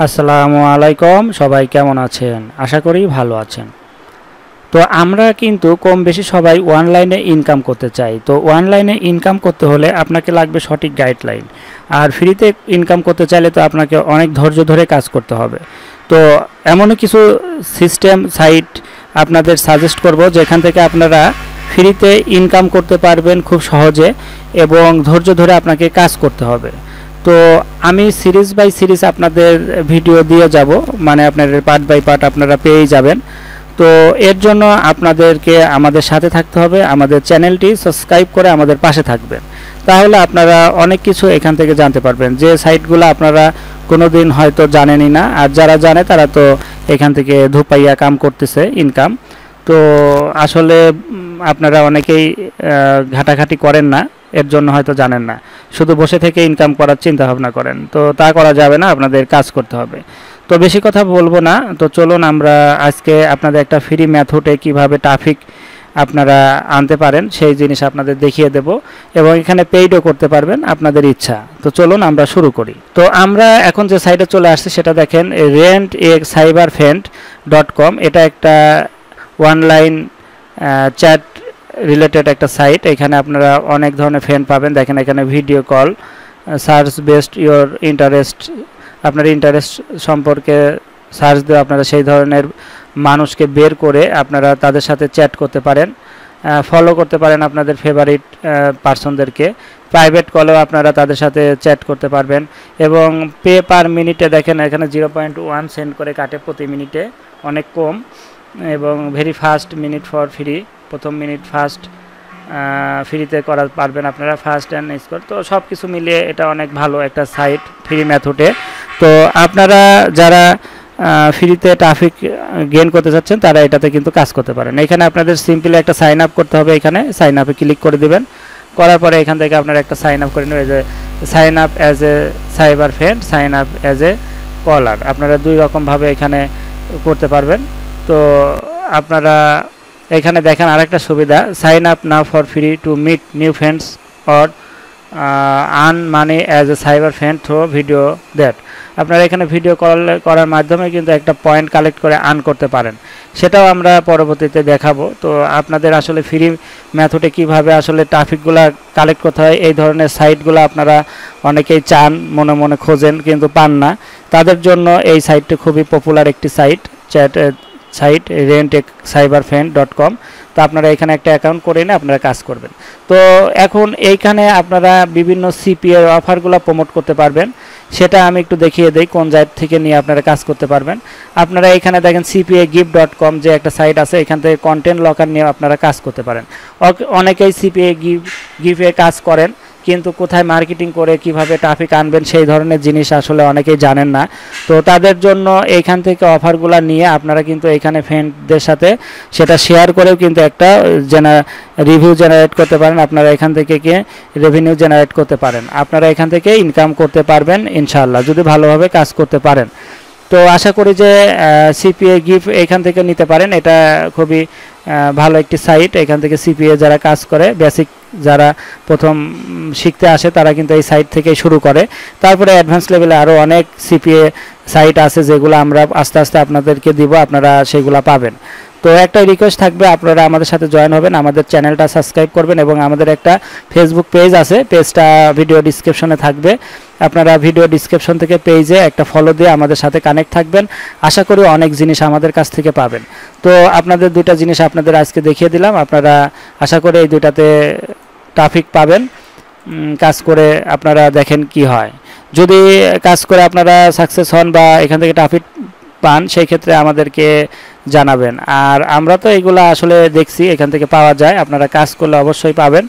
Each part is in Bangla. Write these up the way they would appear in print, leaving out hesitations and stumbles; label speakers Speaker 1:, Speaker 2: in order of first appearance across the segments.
Speaker 1: আসসালামু আলাইকুম, সবাই কেমন আছেন? আশা করি ভালো আছেন। তো আমরা কিন্তু কম বেশি সবাই অনলাইনে ইনকাম করতে চাই। তো অনলাইনে ইনকাম করতে হলে আপনাকে লাগবে সঠিক গাইডলাইন। আর ফ্রিতে ইনকাম করতে চাইলে তো আপনাকে অনেক ধৈর্য ধরে কাজ করতে হবে। তো এমনও কিছু সিস্টেম সাইট আপনাদের সাজেস্ট করব যেখান থেকে আপনারা ফ্রিতে ইনকাম করতে পারবেন খুব সহজে এবং ধৈর্য ধরে আপনাকে কাজ করতে হবে। তো আমি সিরিজ বাই সিরিজ আপনাদের ভিডিও দিয়ে যাব, মানে আপনাদের পার্ট বাই পার্ট আপনারা পেয়েই যাবেন। তো এর জন্য আপনাদেরকে আমাদের সাথে থাকতে হবে, আমাদের চ্যানেলটি সাবস্ক্রাইব করে আমাদের পাশে থাকবেন। তাহলে আপনারা অনেক কিছু এখান থেকে জানতে পারবেন, যে সাইটগুলো আপনারা কোনো দিন হয়তো জানেনই না, আর যারা জানে তারা তো এখান থেকে ধুপাইয়া কাম করতেছে ইনকাম। তো আসলে আপনারা অনেকেই ঘাটাঘাটি করেন না, এর জন্য হয়তো জানেন না, শুধু বসে থেকে ইনকাম করার চিন্তা ভাবনা করেন। তো তা করা যাবে না, আপনাদের কাজ করতে হবে। তো বেশি কথা বলবো না, তো চলুন আমরা আজকে আপনাদের একটা ফ্রি মেথডে কিভাবে ট্রাফিক আপনারা আনতে পারেন সেই জিনিস আপনাদের দেখিয়ে দেব, এবং এখানে পেইডও করতে পারবেন আপনাদের ইচ্ছা। তো চলুন আমরা শুরু করি। তো আমরা এখন যে সাইটে চলে আসছি সেটা দেখেন, RentaCyberFriend.com। এটা একটা অনলাইন চ্যাট রিলেটেড একটা সাইট। এখানে আপনারা অনেক ধরনের ফ্রেন্ড পাবেন। দেখেন এখানে video call, search based your interest, আপনার ইন্টারেস্ট সম্পর্কে সার্চ দিয়ে আপনারা সেই ধরনের মানুষকে বের করে আপনারা তাদের সাথে চ্যাট করতে পারেন, ফলো করতে পারেন আপনাদের ফেভারিট পার্সনদেরকে। প্রাইভেট কলেও আপনারা তাদের সাথে চ্যাট করতে পারবেন। এবং পে পার মিনিটে দেখেন এখানে 0.1 সেন্ট করে কাটে প্রতি মিনিটে, অনেক কম। এবং very fast minute for free, প্রথম মিনিট ফার্স্ট ফ্রিতে করা পারবেন আপনারা, ফার্স্ট অ্যান্ড স্কোর। তো সব কিছু মিলিয়ে এটা অনেক ভালো একটা সাইট ফ্রি মেথডে। তো আপনারা যারা ফ্রিতে ট্রাফিক গেইন করতে চাচ্ছেন তারা এটাতে কিন্তু কাজ করতে পারেন। এখানে আপনাদের সিম্পলি একটা সাইন আপ করতে হবে। এখানে সাইন আপে ক্লিক করে দেবেন, করার পরে এখান থেকে আপনারা একটা সাইন আপ করে নেবেন, যে sign up as a cyber friend, sign up as a caller. আপনারা দুই রকমভাবে এখানে করতে পারবেন। তো আপনারা এখানে দেখেন আরেকটা সুবিধা, sign up now for free to meet new friends or earn money as a cyber friend through video that. আপনারা এখানে ভিডিও কল করার মাধ্যমে কিন্তু একটা পয়েন্ট কালেক্ট করে আর্ন করতে পারেন, সেটাও আমরা পরবর্তীতে দেখাবো। তো আপনাদের আসলে ফ্রি মেথডে কিভাবে আসলে ট্রাফিকগুলো কালেক্ট করতে হয়, এই ধরনের সাইটগুলো আপনারা অনেকেই চান, মনে মনে খোঁজেন কিন্তু পান না। তাদের জন্য এই সাইটটি খুবই পপুলার একটি সাইট, চ্যাট সাইট RentaCyberFriend.com। তো আপনারা এখানে একটা অ্যাকাউন্ট করে নিয়ে আপনারা কাজ করবেন। তো এখন এইখানে আপনারা বিভিন্ন সিপিএ অফারগুলো প্রমোট করতে পারবেন, সেটা আমি একটু দেখিয়ে দিই কোন জায়গা থেকে নিয়ে আপনারা কাজ করতে পারবেন। আপনারা এখানে দেখেন CPAgift.com যে একটা সাইট আছে, এখান থেকে কন্টেন্ট লকার নিয়ে আপনারা কাজ করতে পারেন। অনেকেই CPAgift কাজ করেন, কিন্তু কোথায় মার্কেটিং করে কিভাবে ট্রাফিক আনবেন সেই ধরনের জিনিস আসলে অনেকেই জানেন না। তো তাদের জন্য এইখান থেকে অফারগুলো নিয়ে আপনারা কিন্তু এখানে ফ্রেন্ডদের সাথে সেটা শেয়ার করেও কিন্তু একটা রিভিউ জেনারেট করতে পারেন। আপনারা এখান থেকে রেভিনিউ জেনারেট করতে পারেন, আপনারা এখান থেকে ইনকাম করতে পারবেন ইনশাআল্লাহ, যদি ভালোভাবে কাজ করতে পারেন। তো আশা করি যে সিপিএ গিফট এখান থেকে নিতে পারেন, এটা খুবই ভালো একটি সাইট। এখান থেকে সিপিএ যারা কাজ করে, বেসিক যারা প্রথম শিখতে আসে তারা কিন্তু এই সাইট থেকেই শুরু করে। তারপরে অ্যাডভান্স লেভেলে আরও অনেক সিপিএ সাইট আছে যেগুলো আমরা আস্তে আস্তে আপনাদেরকে দিব, আপনারা সেগুলো পাবেন। তো একটা রিকোয়েস্ট থাকবে, আপনারা আমাদের সাথে জয়েন হবেন, আমাদের চ্যানেলটা সাবস্ক্রাইব করবেন, এবং আমাদের একটা ফেসবুক পেজ আছে, পেজটা ভিডিও ডিসক্রিপশনে থাকবে। আপনারা ভিডিও ডিসক্রিপশন থেকে পেজে একটা ফলো দিয়ে আমাদের সাথে কানেক্ট থাকবেন। আশা করি অনেক জিনিস আমাদের কাছ থেকে পাবেন। তো আপনাদের দুইটা জিনিস আপনাদের আজকে দেখিয়ে দিলাম, আপনারা আশা করি এই দুইটাতে ট্রাফিক পাবেন। কাজ করে আপনারা দেখেন কি হয়, যদি কাজ করে আপনারা সাকসেস হন বা এখান থেকে ট্রাফিক পান সেই ক্ষেত্রে আমাদেরকে জানাবেন। আর আমরা তো এগুলো আসলে দেখছি এখান থেকে পাওয়া যায়, আপনারা কাজ করলে অবশ্যই পাবেন,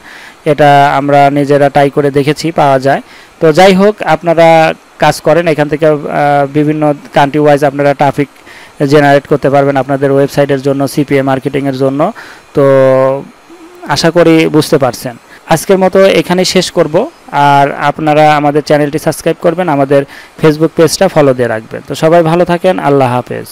Speaker 1: এটা আমরা নিজেরা ট্রাই করে দেখেছি, পাওয়া যায়। তো যাই হোক, আপনারা কাজ করেন, এখান থেকে বিভিন্ন কান্ট্রি ওয়াইজ আপনারা ট্রাফিক জেনারেট করতে পারবেন আপনাদের ওয়েবসাইটের জন্য, সিপিএ মার্কেটিংয়ের জন্য। তো আশা করি বুঝতে পারছেন। আজকের মতো এখানেই শেষ করব, আর আপনারা আমাদের চ্যানেলটি সাবস্ক্রাইব করবেন, আমাদের ফেসবুক পেজটা ফলো দিয়ে রাখবেন। তো সবাই ভালো থাকেন, আল্লাহ হাফেজ।